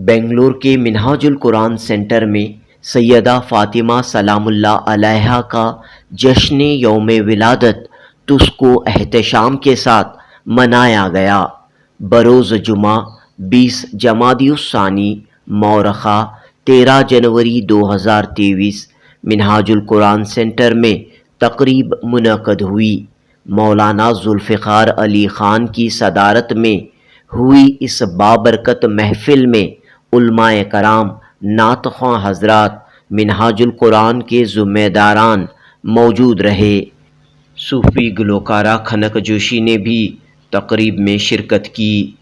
बेंगलुरु के मिनहाजुल कुरान सेंटर में सैयदा फ़ातिमा सलाम अल्लाह अलैहा का जश्न यौम विलादत तुस्को एहतशाम के साथ मनाया गया। बरोज़ जुमा 20 जमादी-उस-सानी मौरख़ा 13 जनवरी 2023 मिनहाजुल कुरान सेंटर में तक़रीब मुनक़द हुई। मौलाना ज़ुल्फ़िकार अली ख़ान की सदारत में हुई इस बाबरकत महफ़िल में उलमाए कराम, नात ख़्वां हज़रात, मिनहाजुल कुरान के ज़िम्मेदारान मौजूद रहे। सूफ़ी गुलकारा खनक जोशी ने भी तक़रीब में शिरकत की।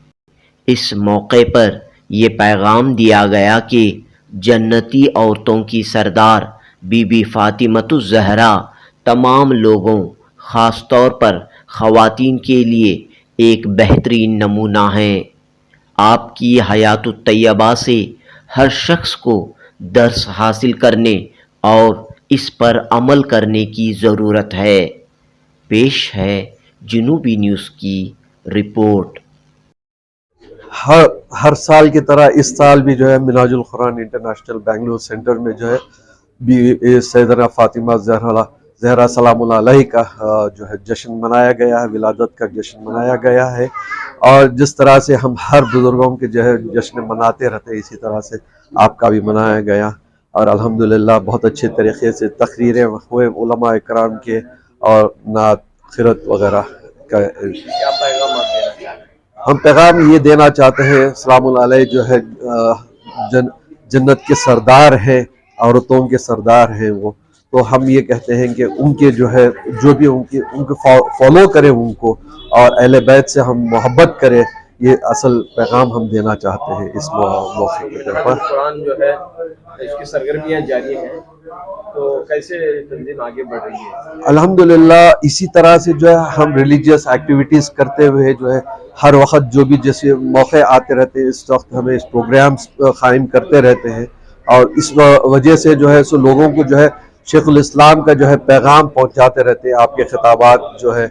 इस मौके पर ये पैगाम दिया गया कि जन्नती औरतों की सरदार बीबी फ़ातिमतुज़ ज़हरा तमाम लोगों, ख़ास तौर पर ख़वातीन के लिए एक बेहतरीन नमूना हैं। आपकी हयातुत तैयबा से हर शख्स को दर्स हासिल करने और इस पर अमल करने की ज़रूरत है। पेश है जुनूबी न्यूज़ की रिपोर्ट। हर साल की तरह इस साल भी जो है मिनहाजुल कुरान इंटरनेशनल बेंगलुरु सेंटर में जो है सैयदा फ़ातिमा ज़हरा सलामुल्लाह अलैहा का जो है जश्न मनाया गया है, विलादत का जश्न मनाया गया है। और जिस तरह से हम हर बुज़ुर्गों के जो है जश्न मनाते रहते हैं, इसी तरह से आपका भी मनाया गया। और अल्हम्दुलिल्लाह बहुत अच्छे तरीक़े से तक़रीरें हुए उलमा इकराम के और नात खिरत वगैरह का। हम पैगाम ये देना चाहते हैं, सलामुल्लाह अलैह जो है जन्नत के सरदार हैं, औरतों के सरदार हैं वो। तो हम ये कहते हैं कि उनके जो है जो भी उनके फॉलो करें उनको, और अहले बैत से हम मोहब्बत करें, ये असल पैगाम हम देना चाहते हैं इस मौके के ऊपर। कुरान जो है इसकी सरगर्मियाँ जारी हैं, तो कैसे तंजीम आगे बढ़ रही है? अल्हम्दुलिल्लाह इसी तरह से जो है हम रिलीजियस एक्टिविटीज़ करते हुए जो है हर वक्त जो भी जैसे मौके आते रहते हैं, इस वक्त हमें इस प्रोग्राम्स कायम करते रहते हैं। और इस वजह से जो है सो लोगों को जो है शेखुल इस्लाम का जो है पैगाम पहुंचाते रहते हैं। आपके खिताबात जो है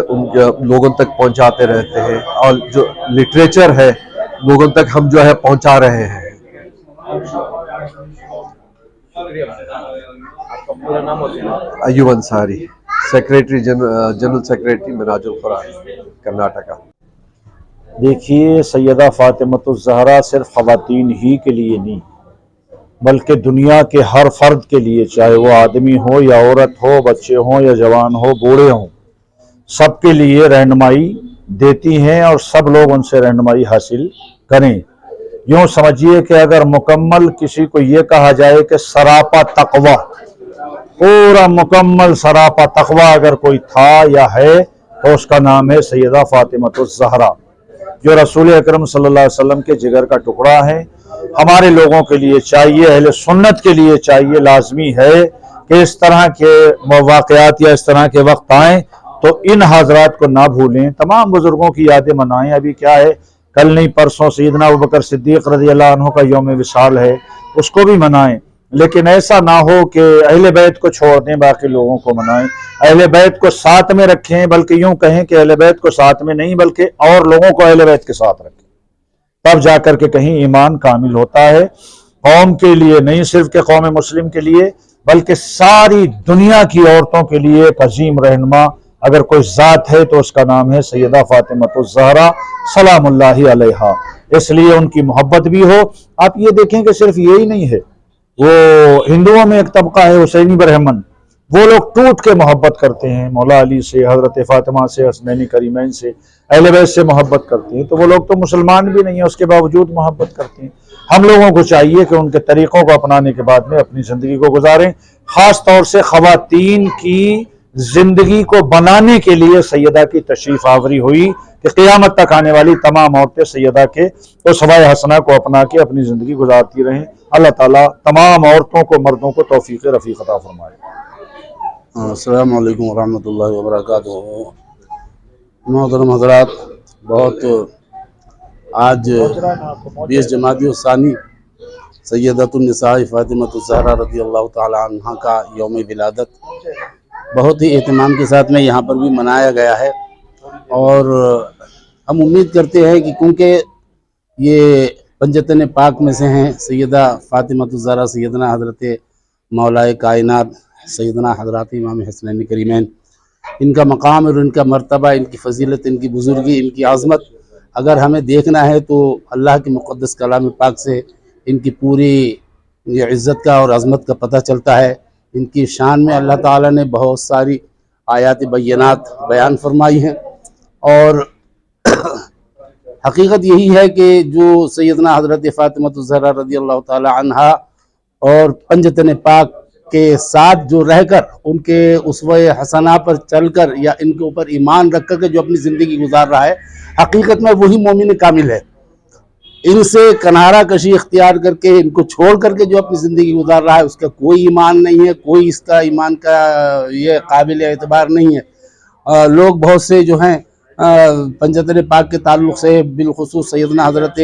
उन लोगों तक पहुंचाते रहते हैं, और जो लिटरेचर है लोगों तक हम जो है पहुंचा रहे हैं। आपका पूरा नाम और Ayyub Ansari, secretary general secretary Minhajul Quran Karnataka. देखिए, सैयदा फ़ातिमतुज़ ज़हरा सिर्फ ख़वातीन ही के लिए नहीं, बल्कि दुनिया के हर फर्द के लिए, चाहे वो आदमी हो या औरत हो, बच्चे हों या जवान हो, बूढ़े हों, सबके लिए रहनुमाई देती हैं और सब लोग उनसे रहनुमाई हासिल करें। यूँ समझिए कि अगर मुकम्मल किसी को ये कहा जाए कि सरापा तक़वा, पूरा मुकम्मल सरापा तक़वा अगर कोई था या है, तो उसका नाम है सैयदा फ़ातिमतुज़ ज़हरा, जो रसूल अकरम सल्लल्लाहु अलैहि वसल्लम के जिगर का टुकड़ा है। हमारे लोगों के लिए चाहिए, अहले सुन्नत के लिए चाहिए, लाजमी है कि इस तरह के वाक़यात या इस तरह के वक्त आएँ तो इन हज़रात को ना भूलें, तमाम बुज़ुर्गों की यादें मनाएं। अभी क्या है, कल नहीं परसों सैयदना अबू बकर सिद्दीक़ रज़ियल्लाहु अन्हु का यौम विसाल है, उसको भी मनाएं। लेकिन ऐसा ना हो कि अहले बैत को छोड़ दें, बाकी लोगों को मनाएं। अहले बैत को साथ में रखें, बल्कि यूँ कहें कि अहले बैत को साथ में नहीं बल्कि और लोगों को अहले बैत के साथ रखें, तब जाकर के कहीं ईमान कामिल होता है। कौम के लिए नहीं सिर्फ के कौम मुस्लिम के लिए, बल्कि सारी दुनिया की औरतों के लिए एक अजीम रहनुमा अगर कोई ज़ात है तो उसका नाम है सैयदा फ़ातिमतुज़ ज़हरा सलामुल्लाहि अलैहा। इसलिए उनकी मोहब्बत भी हो। आप ये देखें कि सिर्फ यही नहीं है, वो हिंदुओं में एक तबका है हुसैनी ब्राह्मण, वो लोग टूट के मोहब्बत करते हैं मौला अली से, हज़रत फ़ातिमा से, हसनैनी करीमैन से, अहले बैत से मोहब्बत करते हैं। तो वो लोग तो मुसलमान भी नहीं है, उसके बावजूद मोहब्बत करते हैं। हम लोगों को चाहिए कि उनके तरीक़ों को अपनाने के बाद में अपनी ज़िंदगी को गुजारें। ख़ास तौर से ख़वातीन की ज़िंदगी को बनाने के लिए सैयदा की तशरीफ़ आवरी हुई कि क़यामत तक आने वाली तमाम औरतें सैयदा के उसवाए हसना को अपना के अपनी ज़िंदगी गुजारती रहें। अल्लाह ताला तमाम औरतों को, मर्दों को तौफ़ीक़ रफ़ीक़ अता फ़रमाए। अस्सलामु अलैकुम वरहमतुल्लाहि वबरकातुहू। मोहतरम हज़रात, बहुत आज 20 जमादी-उस-सानी सैयदतुन्निसा फ़ातिमतुज़ ज़हरा रज़ियल्लाहु ताला अन्हा का यौम विलादत बहुत ही एहतमाम के साथ में यहाँ पर भी मनाया गया है। और हम उम्मीद करते हैं कि क्योंकि ये पंजतन पाक में से हैं सैयदा फ़ातिमा ज़हरा सैयदना हज़रत मौलाए कायनात सैयदना हज़रत इमाम हसनैन करीमैन। इनका मकाम और इनका मर्तबा, इनकी फ़जीलत, इनकी बुज़ुर्गी, इनकी आज़मत अगर हमें देखना है तो अल्लाह के मुक़द्दस कलाम पाक से इनकी पूरी ये इज़्ज़त का और अज़मत का पता चलता है। इनकी शान में अल्लाह ताला ने बहुत सारी आयात बय्यनात बयान फरमाई हैं और हकीकत यही है कि जो सैयदना हज़रत फ़ातिमा ज़हरा रज़ी अल्लाह ताला अन्हा और पंजतन पाक के साथ जो रहकर उनके उसवे हसना पर चलकर या इनके ऊपर ईमान रख कर के जो अपनी ज़िंदगी गुजार रहा है, हकीकत में वही मोमिन कामिल है। इनसे किनारा कशी इख्तियार करके इनको छोड़ करके जो अपनी ज़िंदगी गुजार रहा है उसका कोई ईमान नहीं है, कोई इसका ईमान का ये काबिल एतबार नहीं है। लोग बहुत से जो हैं पंजतन पाक के ताल्लुक़ से बिलखुसूस सैयदना हज़रत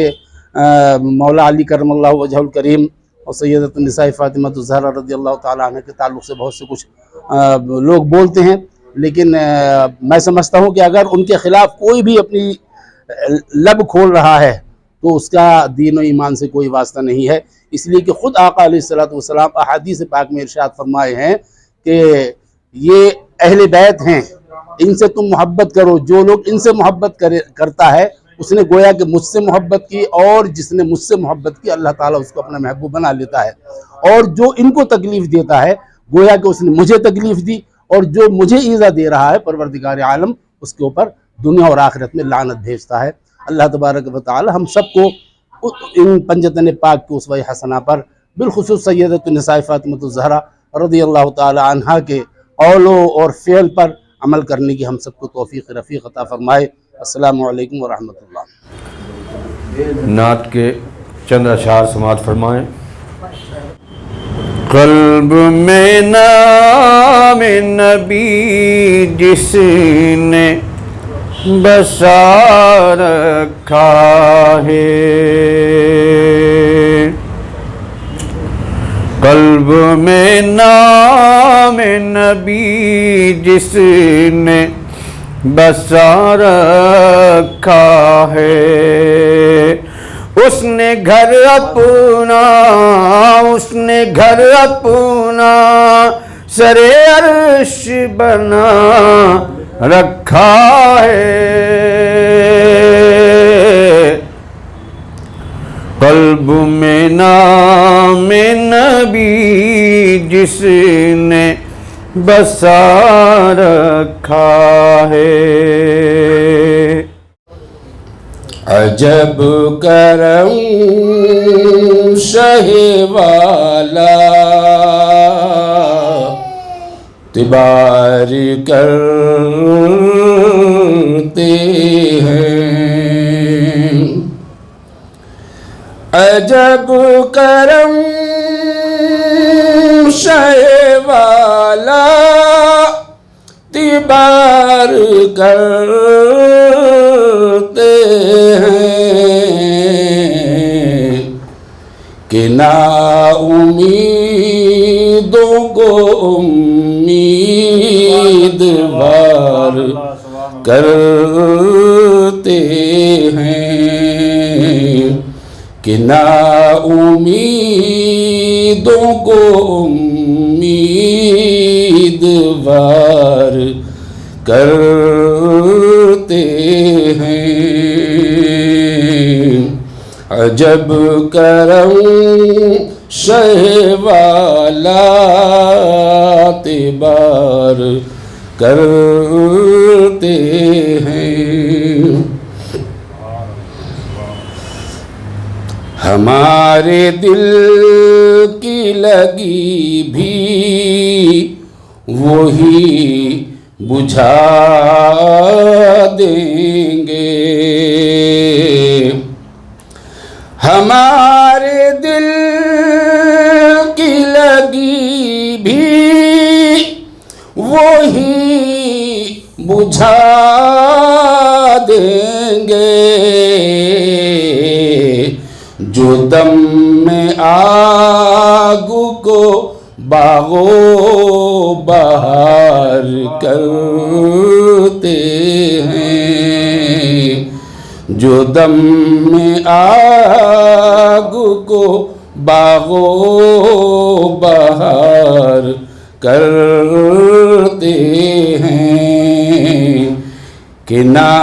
मौला अली करमल्लाहु वजहुल करीम और सैयदतुन निसाए फ़ातिमा ज़हरा रज़ियल्लाहु ताला अन्हा के ताल्लुक़ से बहुत से कुछ लोग बोलते हैं, लेकिन मैं समझता हूँ कि अगर उनके ख़िलाफ़ कोई भी अपनी लब खोल रहा है तो उसका दीन और ईमान से कोई वास्ता नहीं है। इसलिए कि ख़ुद आका अलैहिस्सलातु वस्सलाम अहादीस पाक में इरशाद फरमाए हैं कि ये अहले बैत हैं, इनसे तुम मोहब्बत करो। जो लोग इनसे मोहब्बत करता है उसने गोया कि मुझसे मोहब्बत की, और जिसने मुझसे मोहब्बत की अल्लाह ताला उसको अपना महबूब बना लेता है। और जो इनको तकलीफ़ देता है गोया कि उसने मुझे तकलीफ़ दी, और जो मुझे ईज़ा दे रहा है परवरदिगार आलम उसके ऊपर दुनिया और आखिरत में लानत भेजता है। अल्लाह तबारक व तआला हम सबको इन पंजतन पाक के उसवा हसना पर बिलखुसूस सैयदतुन निसाए फ़ातिमा ज़हरा रज़ियल्लाहु ताला अन्हा के कौलो और फ़ेल पर अमल करने की हम सबको तौफ़ीक़ रफ़ीक़ अता फ़रमाए। अस्सलामु अलैकुम व रहमतुल्लाह। नात के चंद अशार समात फरमाएं। क़ल्ब में नाम नबी जिसने बसा रखा है, क़ल्ब में नाम नबी जिसने बसा रखा है, उसने घर अपना सरे अर्श बना रखा है। क़ल्ब में नाम नबी जिसने बसा रखा है। अजब करम शहवाला तिबार करते हैं। अजब करम शहवाला तिबार करते हैं कि ना उम्मीदों को उम्मीदवार करते हैं, कि ना उम्मीदों को उम्मीदवार करते हैं। अजब करम शहवाला तिबार करते हैं। हमारे दिल की लगी भी वही बुझा देंगे। हमारे दिल की लगी भी वही बुझा देंगे। जो दम में आग को बागो बहार करते हैं, जो दम में आग आग को बागो बहार करते हैं कि ना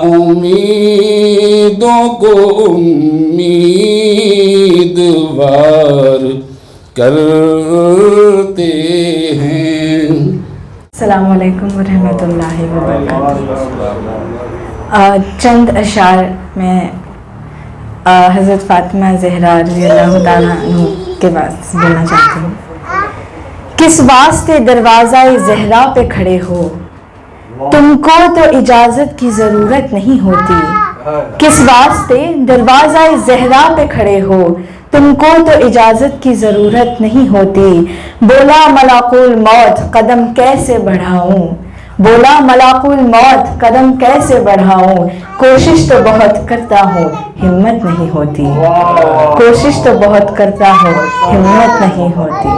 उम्मीदों को उम्मीदवार करते हैं। अस्सलाम वालेकुम वरहमतुल्लाहि वबरकातुहू। चंद अशार में हज़रत फ़ातिमा ज़हरा रज़ियल्लाहु ताला अन्हु के बाद बोलना चाहती हूँ। किस वास्ते दरवाज़ा-ए ज़हरा पे खड़े हो, तुमको तो इजाज़त की ज़रूरत नहीं होती। किस वास्ते दरवाज़ा-ए ज़हरा पे खड़े हो, तुमको तो इजाज़त की ज़रूरत नहीं होती। बोला मलाकुल मौत कदम कैसे बढ़ाऊं, बोला मलाकुल मौत कदम कैसे बढ़ाऊं, कोशिश तो बहुत करता हूँ हिम्मत नहीं होती। कोशिश तो बहुत करता हूँ हिम्मत नहीं होती।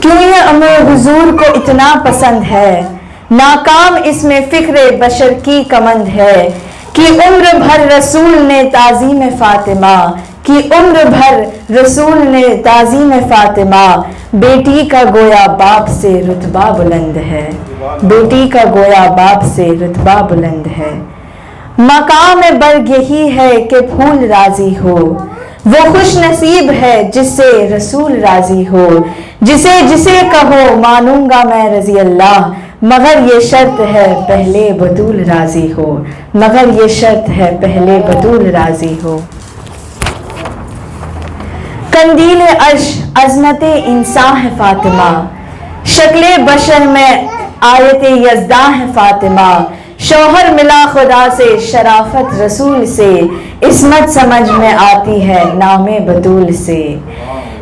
क्यों ये अमर हुजूर को इतना पसंद है, नाकाम इसमें फ़िक्रे बशर की कमंद है कि उम्र भर रसूल ने ताज़ीम फ़ातिमा, कि उम्र भर रसूल ने ताज़ीम फ़ातिमा, बेटी का गोया बाप से रुतबा बुलंद है, बेटी का गोया बाप से रुतबा बुलंद है। मकाम बर्ग यही है कि फूल राजी हो, वो खुश नसीब है जिससे रसूल राजी हो। जिसे जिसे कहो मानूंगा मैं रज़ी अल्लाह, मगर ये शर्त है पहले बतूल राजी हो, मगर ये शर्त है पहले बतूल राजी हो। कंदील अर्श अज़मत इंसान है फ़ातिमा, शक्ले बशर में आयत यज़दा है फ़ातिमा। शौहर मिला खुदा से शराफत रसूल से, इस्मत समझ में आती है नामे बतूल से।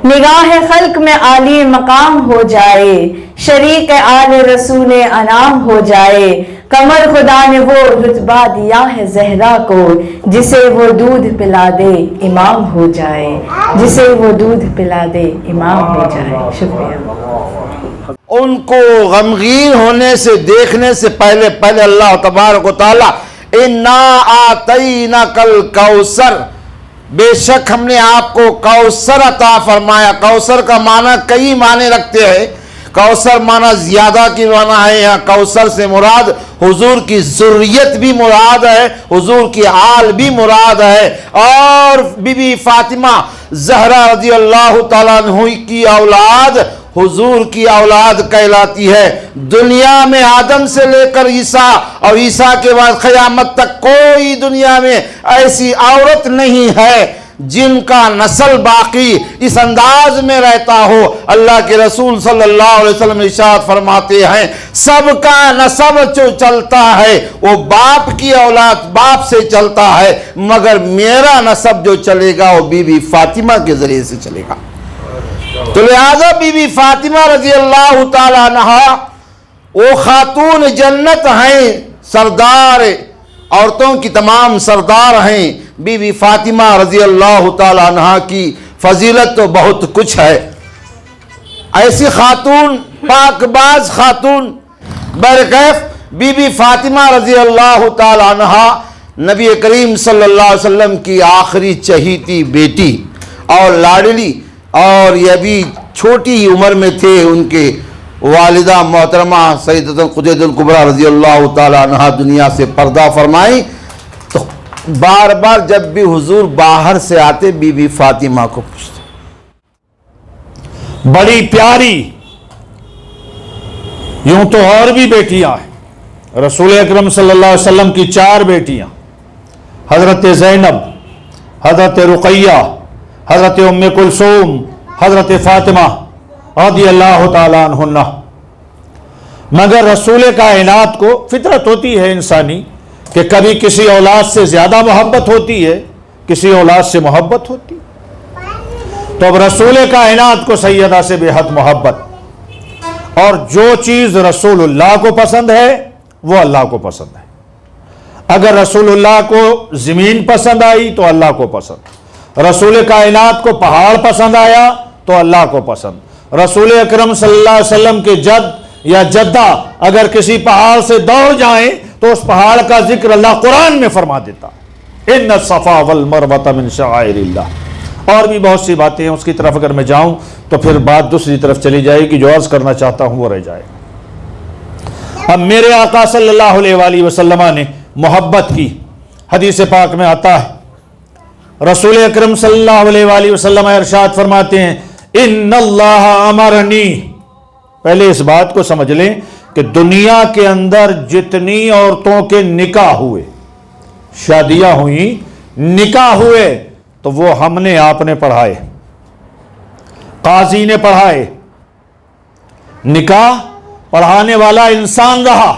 निगाह खल्क में आली मकाम हो जाए, शरीक आल रसूल अनाम हो जाए। कमर खुदा ने वो रुतबा दिया है ज़हरा को, जिसे वो दूध पिला दे इमाम हो जाए, जिसे वो दूध पिला दे इमाम हो जाए। शुक्रिया। उनको गमगीन होने से, देखने से पहले पहले अल्लाह तबारक व तआला इन्ना आतईना कल कौसर, बेशक हमने आपको कौसर अता फरमाया। कौसर का माना कई माने रखते हैं। कौसर माना ज्यादा की माना है, यहाँ कौसर से मुराद हुजूर की ज़ुर्रियत भी मुराद है, हुजूर की आल भी मुराद है। और बीबी फातिमा ज़हरा रज़ी अल्लाह ताला अन्हा की औलाद हुजूर की औलाद कहलाती है। दुनिया में आदम से लेकर ईसा और ईसा के बाद क़यामत तक कोई दुनिया में ऐसी औरत नहीं है जिनका नस्ल बाकी इस अंदाज में रहता हो। अल्लाह के रसूल सल्लल्लाहु अलैहि वसल्लम इरशाद फरमाते हैं, सबका नस्ब जो चलता है वो बाप की औलाद बाप से चलता है, मगर मेरा नस्ब जो चलेगा वो बीबी फातिमा के जरिए से चलेगा। तो लिहाजा बीबी फातिमा रजी अल्लाह ताला अन्हा वो खातून जन्नत हैं, सरदार औरतों की तमाम सरदार हैं। बीबी फातिमा रजी अल्लाह ताला अन्हा की फजीलत तो बहुत कुछ है। ऐसी खातून, पाकबाज खातून बरकैफ बीबी फातिमा रजी अल्लाह ताला अन्हा नबी करीम सल्लल्लाहु अलैहि वसल्लम की आखिरी चहीती बेटी और लाडली, और ये भी छोटी उम्र में थे। उनके वालिदा मोहतरमा सैयदतुन ख़ुदैतुल कुबरा रज़ी अल्लाह ताला अन्हा दुनिया से पर्दा फरमाई। तो बार बार जब भी हुजूर बाहर से आते बीबी फातिमा को पूछते, बड़ी प्यारी, यूं तो और भी बेटियां हैं। रसूल अकरम सल्लल्लाहु अलैहि वसल्लम की 4 बेटियां, हज़रत ज़ैनब, हज़रत रुक़ैया, हज़रत उम्मे कुलसूम, हज़रत फ़ातिमा रज़ियल्लाहु ताला अन्हुन्ना। मगर रसूल कायनात को फितरत होती है इंसानी कि कभी किसी औलाद से ज़्यादा मोहब्बत होती है, किसी औलाद से मोहब्बत होती है। तो अब रसूल कायनात को सैयदा से बेहद मोहब्बत, और जो चीज़ रसूलुल्लाह को पसंद है वो अल्लाह को पसंद है। अगर रसूलुल्लाह को ज़मीन पसंद आई तो अल्लाह को पसंद, रसूल कायनात को पहाड़ पसंद आया तो अल्लाह को पसंद। रसूल अकरम सल्लल्लाहु अलैहि वसल्लम के जद या जद्दा अगर किसी पहाड़ से दौड़ जाएं तो उस पहाड़ का जिक्र अल्लाह कुरान में फरमा देता। ان الصفا والمروۃ من شعائر اللہ۔ اور بھی بہت سی باتیں ہیں، اس کی طرف اگر میں جاؤں تو پھر بات دوسری طرف چلی جائے گی، جو عرض کرنا چاہتا ہوں وہ رہ جائے گا۔ اب میرے آقا صلی اللہ علیہ وآلہ وسلم نے محبت کی، حدیث پاک میں آتا ہے، رسول اکرم صلی اللہ علیہ وآلہ وسلم ارشاد فرماتے ہیں ان اللہ امرنی۔ پہلے اس بات کو سمجھ لیں کہ دنیا کے اندر جتنی عورتوں کے نکاح ہوئے، شادیاں ہوئیں، نکاح ہوئے، تو وہ ہم نے آپ نے پڑھائے، قاضی نے پڑھائے، نکاح پڑھانے والا انسان رہا،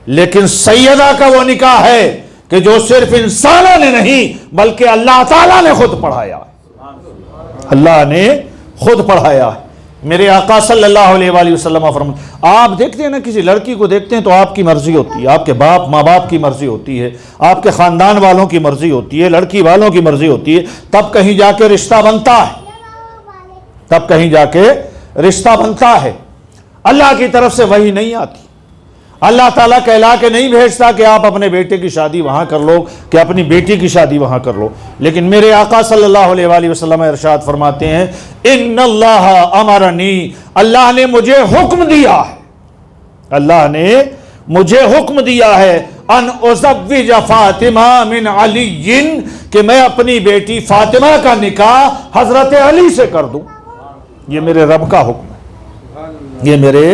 لیکن سیدہ کا وہ نکاح ہے کہ جو صرف انسانوں نے نہیں بلکہ اللہ تعالیٰ نے خود پڑھایا، اللہ نے خود پڑھایا۔ میرے آقا صلی اللہ علیہ وآلہ وسلم فرماتے، آپ دیکھتے ہیں نا کسی لڑکی کو دیکھتے ہیں تو آپ کی مرضی ہوتی ہے، آپ کے ماں باپ کی مرضی ہوتی ہے، آپ کے خاندان والوں کی مرضی ہوتی ہے، لڑکی والوں کی مرضی ہوتی ہے، تب کہیں جا کے رشتہ بنتا ہے، تب کہیں جا کے رشتہ بنتا ہے۔ اللہ کی طرف سے وحی نہیں آتی، اللہ تعالیٰ کہلا کے نہیں بھیجتا کہ آپ اپنے بیٹے کی شادی وہاں کر لو، کہ اپنی بیٹی کی شادی وہاں کر لو، لیکن میرے آقا صلی اللہ علیہ وآلہ وسلم ارشاد فرماتے ہیں ان اللہ امرنی، اللہ نے مجھے حکم دیا ہے، اللہ نے مجھے حکم دیا ہے ان ازوج فاطمہ من علی، کہ میں اپنی بیٹی فاطمہ کا نکاح حضرت علی سے کر دوں۔ یہ میرے رب کا حکم ہے، یہ میرے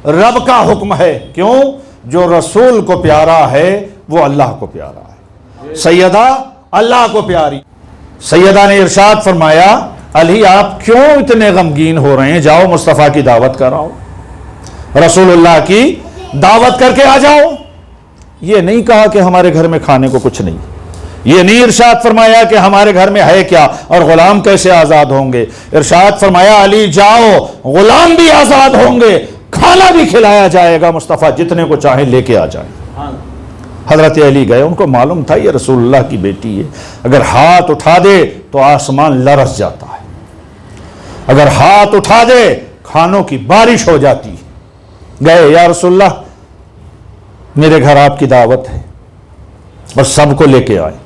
رب کا حکم ہے۔ کیوں؟ جو رسول کو پیارا ہے وہ اللہ کو پیارا ہے، سیدہ اللہ کو پیاری۔ سیدہ نے ارشاد فرمایا علی آپ کیوں اتنے غمگین ہو رہے ہیں، جاؤ مصطفیٰ کی دعوت کراؤ، رسول اللہ کی دعوت کر کے آ جاؤ۔ یہ نہیں کہا کہ ہمارے گھر میں کھانے کو کچھ نہیں، یہ نہیں ارشاد فرمایا کہ ہمارے گھر میں ہے کیا اور غلام کیسے آزاد ہوں گے، ارشاد فرمایا علی جاؤ، غلام بھی آزاد ہوں گے، کھانا بھی کھلایا جائے گا، مصطفیٰ جتنے کو چاہیں لے کے آ جائیں۔ حضرت علی گئے، ان کو معلوم تھا یہ رسول اللہ کی بیٹی ہے، اگر ہاتھ اٹھا دے تو آسمان لرز جاتا ہے، اگر ہاتھ اٹھا دے کھانوں کی بارش ہو جاتی ہے۔ گئے، یا رسول اللہ میرے گھر آپ کی دعوت ہے، بس سب کو لے کے آئے،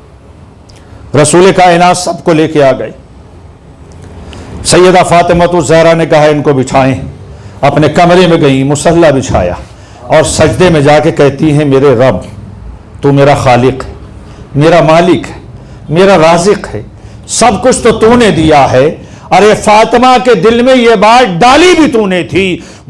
رسول کائنات سب کو لے کے آ گئے۔ سیدہ فاطمہ الزہرا نے کہا ان کو بٹھائیں، اپنے کمرے میں گئیں، مصلی بچھایا اور سجدے میں جا کے کہتی ہیں میرے رب تو میرا خالق ہے، میرا مالک ہے، میرا رازق ہے، سب کچھ تو نے دیا ہے، ارے فاطمہ کے دل میں یہ بات ڈالی بھی تو نے تھی،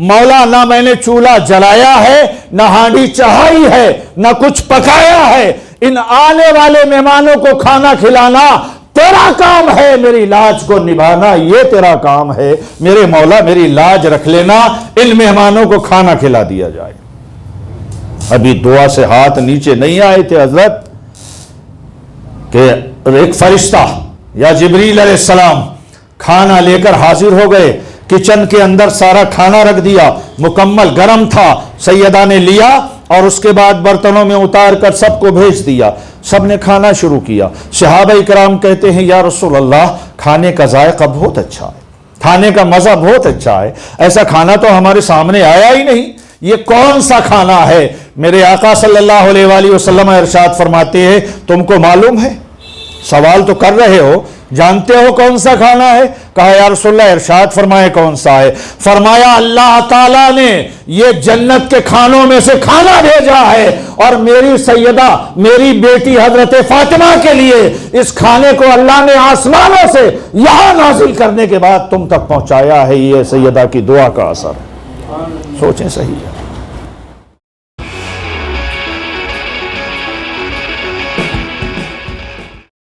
مولا نہ میں نے چولہا جلایا ہے، نہ ہانڈی چڑھائی ہے، نہ کچھ پکایا ہے، ان آنے والے مہمانوں کو کھانا کھلانا تیرا کام ہے، میری لاج کو نبھانا یہ تیرا کام ہے، میرے مولا میری لاج رکھ لینا، ان مہمانوں کو کھانا کھلا دیا جائے۔ ابھی دعا سے ہاتھ نیچے نہیں آئے تھے حضرت کہ ایک فرشتہ یا جبریل علیہ السلام کھانا لے کر حاضر ہو گئے، کچن کے اندر سارا کھانا رکھ دیا، مکمل گرم تھا، سیدہ نے لیا اور اس کے بعد برتنوں میں اتار کر سب کو بھیج دیا، سب نے کھانا شروع کیا۔ صحابہ کرام کہتے ہیں یا رسول اللہ کھانے کا ذائقہ بہت اچھا ہے، کھانے کا مزہ بہت اچھا ہے، ایسا کھانا تو ہمارے سامنے آیا ہی نہیں، یہ کون سا کھانا ہے؟ میرے آقا صلی اللہ علیہ وآلہ وسلم ارشاد فرماتے ہیں تم کو معلوم ہے؟ سوال تو کر رہے ہو، جانتے ہو کون سا کھانا ہے؟ کہا یا رسول اللہ ارشاد فرمائے کون سا ہے؟ فرمایا اللہ تعالیٰ نے یہ جنت کے کھانوں میں سے کھانا بھیجا ہے اور میری سیدہ میری بیٹی حضرت فاطمہ کے لیے اس کھانے کو اللہ نے آسمانوں سے یہاں نازل کرنے کے بعد تم تک پہنچایا ہے، یہ سیدہ کی دعا کا اثر ہے۔ سوچیں صحیح ہے۔